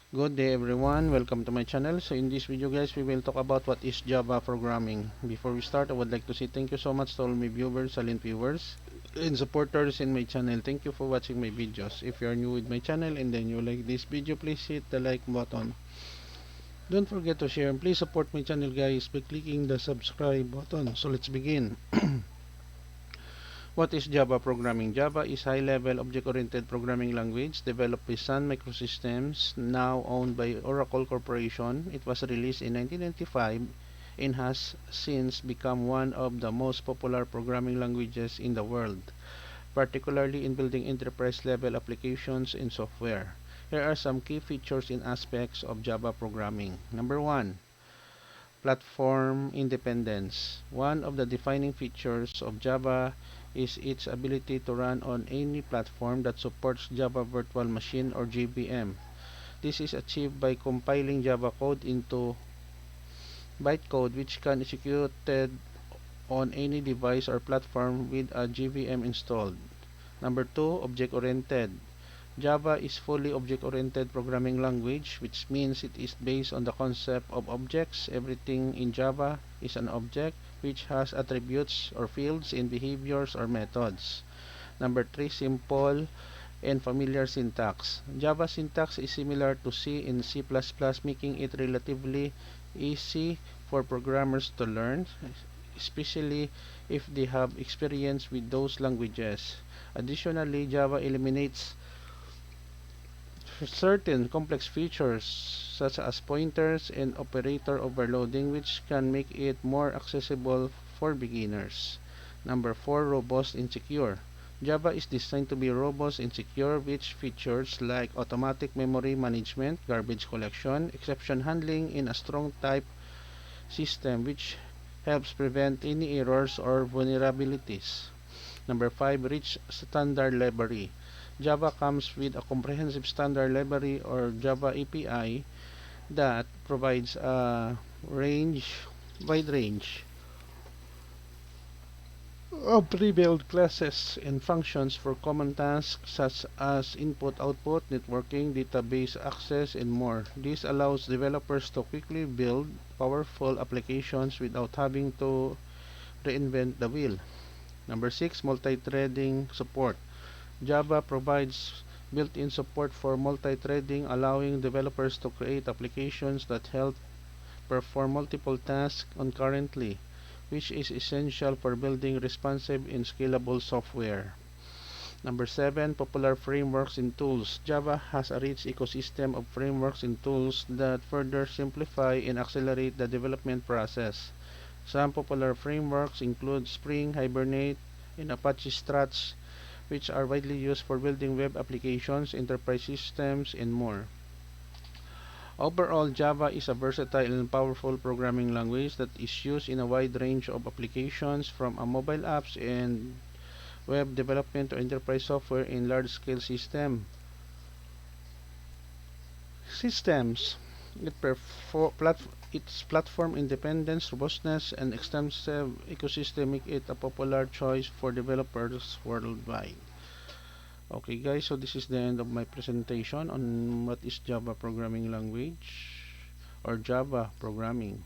Good day everyone, welcome to my channel. So in this video guys, we will talk about what is Java programming. Before we start, I would like to say thank you so much to all my viewers, silent viewers, and supporters in my channel. Thank you for watching my videos. If you are new with my channel and then you like this video, please hit the like button. Don't forget to share and please support my channel guys by clicking the subscribe button. So let's begin. What is Java programming? Java is high-level object-oriented programming language developed by Sun Microsystems, now owned by Oracle Corporation. It was released in 1995 and has since become one of the most popular programming languages in the world, particularly in building enterprise-level applications and software. Here are some key features and aspects of Java programming. Number 1. Platform independence. One of the defining features of Java is its ability to run on any platform that supports Java Virtual Machine or JVM. This is achieved by compiling Java code into bytecode which can be executed on any device or platform with a JVM installed. Number 2, object-oriented. Java is fully object-oriented programming language, which means it is based on the concept of objects. Everything in Java is an object which has attributes or fields in behaviors or methods. Number 3, simple and familiar syntax. Java syntax is similar to C and C++, making it relatively easy for programmers to learn, especially if they have experience with those languages. Additionally, Java eliminates certain complex features such as pointers and operator overloading, which can make it more accessible for beginners. Number 4, robust and secure. Java is designed to be robust and secure, which features like automatic memory management, garbage collection, exception handling, and a strong type system which helps prevent any errors or vulnerabilities. Number 5, rich standard library. Java comes with a comprehensive standard library or Java API that provides a wide range of pre-built classes and functions for common tasks such as input-output, networking, database access, and more. This allows developers to quickly build powerful applications without having to reinvent the wheel. Number 6, multi-threading support. Java provides built-in support for multi-threading, allowing developers to create applications that help perform multiple tasks concurrently, which is essential for building responsive and scalable software. Number 7, popular frameworks and tools. Java has a rich ecosystem of frameworks and tools that further simplify and accelerate the development process. Some popular frameworks include Spring, Hibernate, and Apache Struts, which are widely used for building web applications, enterprise systems, and more. Overall, Java is a versatile and powerful programming language that is used in a wide range of applications, from mobile apps and web development to enterprise software in large-scale systems. Its platform independence, robustness, and extensive ecosystem make it a popular choice for developers worldwide. Okay guys, so this is the end of my presentation on what is Java programming language or Java programming.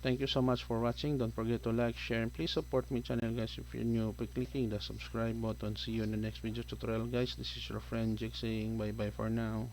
Thank you so much for watching. Don't forget to like, share, and please support my channel guys if you're new by clicking the subscribe button. See you in the next video tutorial guys. This is your friend Jake saying bye bye for now.